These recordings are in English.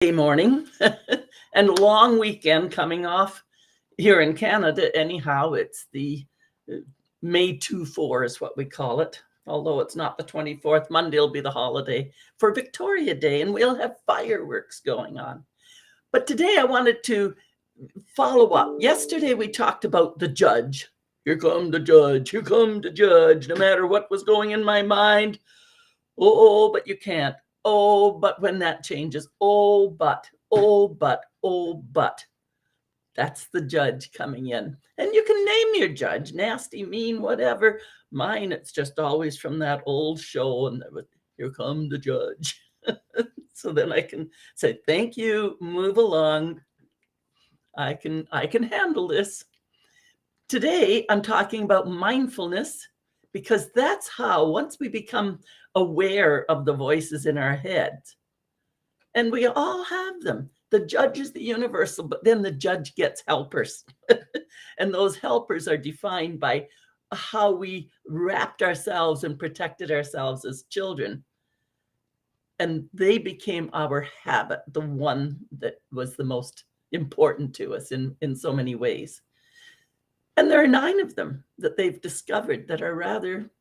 Morning and long weekend coming off here in Canada. Anyhow, it's the May 2-4 is what we call it. Although it's not the 24th, Monday will be the holiday for Victoria Day, and we'll have fireworks going on. But today I wanted to follow up. Yesterday we talked about the judge. Here come the judge, here come the judge, no matter what was going in my mind. Oh, but you can't. Oh, but when that changes. Oh, but. That's the judge coming in. And you can name your judge, nasty, mean, whatever. Mine, it's just always from that old show, and here come the judge. So then I can say, thank you, move along. I can handle this. Today, I'm talking about mindfulness, because that's how, once we become aware of the voices in our heads, and we all have them. The judge is the universal, but then the judge gets helpers. And those helpers are defined by how we wrapped ourselves and protected ourselves as children. And they became our habit, the one that was the most important to us in so many ways. And there are 9 of them that they've discovered that are rather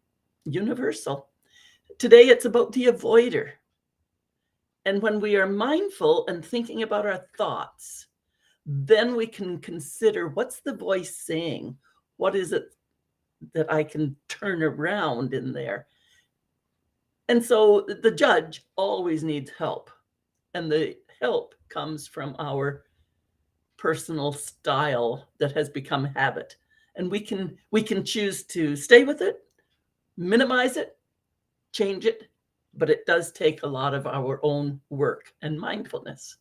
universal. Today, it's about the avoider. And when we are mindful and thinking about our thoughts, then we can consider, what's the voice saying? What is it that I can turn around in there? And so the judge always needs help. And the help comes from our personal style that has become habit. And we can choose to stay with it, minimize it, change it, but it does take a lot of our own work and mindfulness.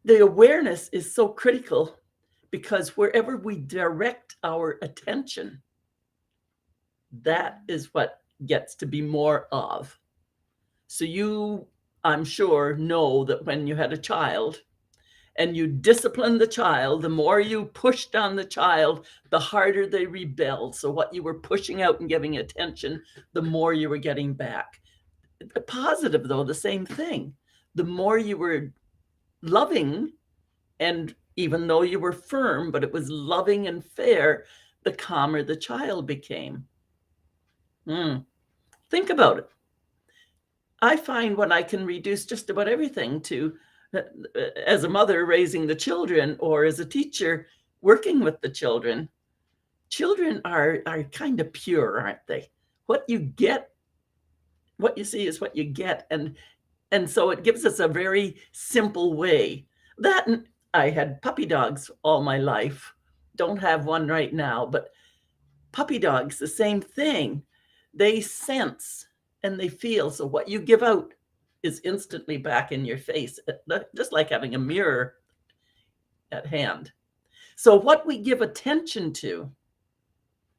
The awareness is so critical, because wherever we direct our attention, that is what gets to be more of. So you, I'm sure, know that when you had a child and you disciplined the child, the more you pushed on the child, the harder they rebelled. So what you were pushing out and giving attention, the more you were getting back. Positive, though, the same thing. The more you were loving, and even though you were firm, but it was loving and fair, the calmer the child became. Think about it. I find when I can reduce just about everything to, as a mother raising the children, or as a teacher working with the children are kind of pure, aren't they? What you get, what you see is what you get. And so it gives us a very simple way. That, I had puppy dogs all my life. Don't have one right now, but puppy dogs, the same thing. They sense and they feel. So what you give out is instantly back in your face, just like having a mirror at hand. So what we give attention to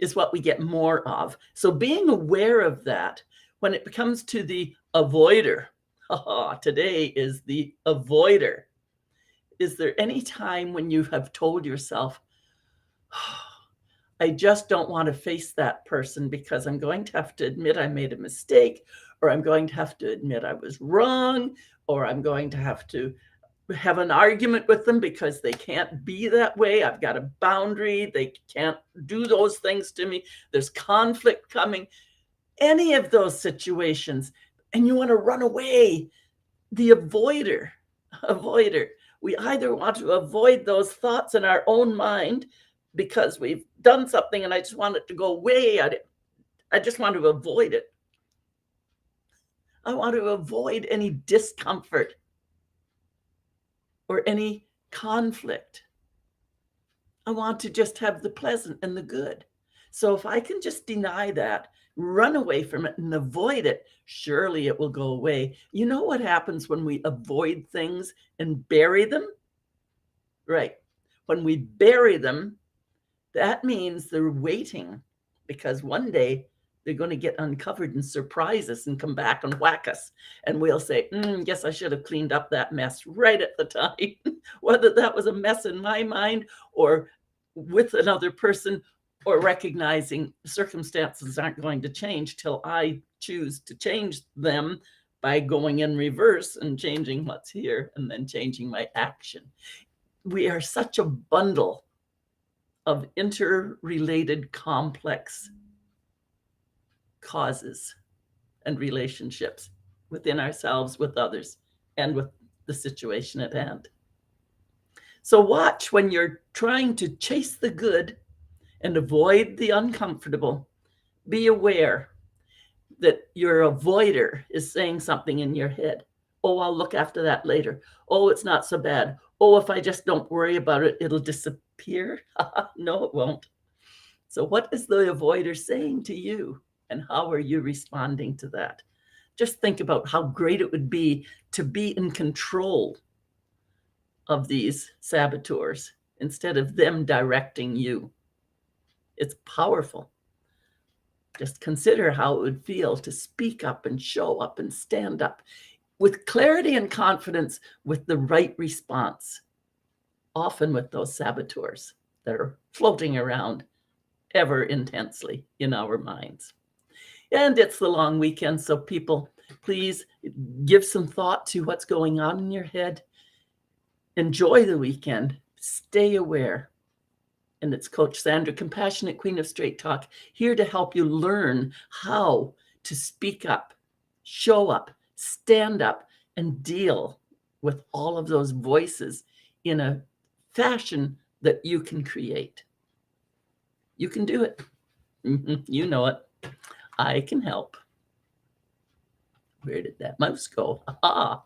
is what we get more of. So being aware of that, when it comes to the avoider, today is the avoider. Is there any time when you have told yourself, I just don't want to face that person, because I'm going to have to admit I made a mistake, or I'm going to have to admit I was wrong, or I'm going to have to have an argument with them because they can't be that way. I've got a boundary. They can't do those things to me. There's conflict coming. Any of those situations, and you want to run away. The avoider. We either want to avoid those thoughts in our own mind because we've done something and I just want it to go away. I just want to avoid it. I want to avoid any discomfort or any conflict. I want to just have the pleasant and the good. So if I can just deny that, run away from it and avoid it, surely it will go away. You know what happens when we avoid things and bury them? Right. When we bury them, that means they're waiting, because one day they're going to get uncovered and surprise us and come back and whack us. And we'll say, guess I should have cleaned up that mess right at the time, whether that was a mess in my mind or with another person, or recognizing circumstances aren't going to change till I choose to change them by going in reverse and changing what's here and then changing my action. We are such a bundle of interrelated, complex causes and relationships within ourselves, with others, and with the situation at hand. So watch when you're trying to chase the good and avoid the uncomfortable. Be aware that your avoider is saying something in your head. Oh, I'll look after that later. Oh, it's not so bad. Oh, if I just don't worry about it, it'll disappear. No, it won't. So what is the avoider saying to you, and how are you responding to that? Just think about how great it would be to be in control of these saboteurs instead of them directing you. It's powerful. Just consider how it would feel to speak up and show up and stand up with clarity and confidence, with the right response, often with those saboteurs that are floating around ever intensely in our minds. And it's the long weekend, so people, please give some thought to what's going on in your head. Enjoy the weekend. Stay aware. And it's Coach Sandra, Compassionate Queen of Straight Talk, here to help you learn how to speak up, show up, stand up, and deal with all of those voices in a fashion that you can create. You can do it. You know it. I can help. Where did that mouse go? Aha.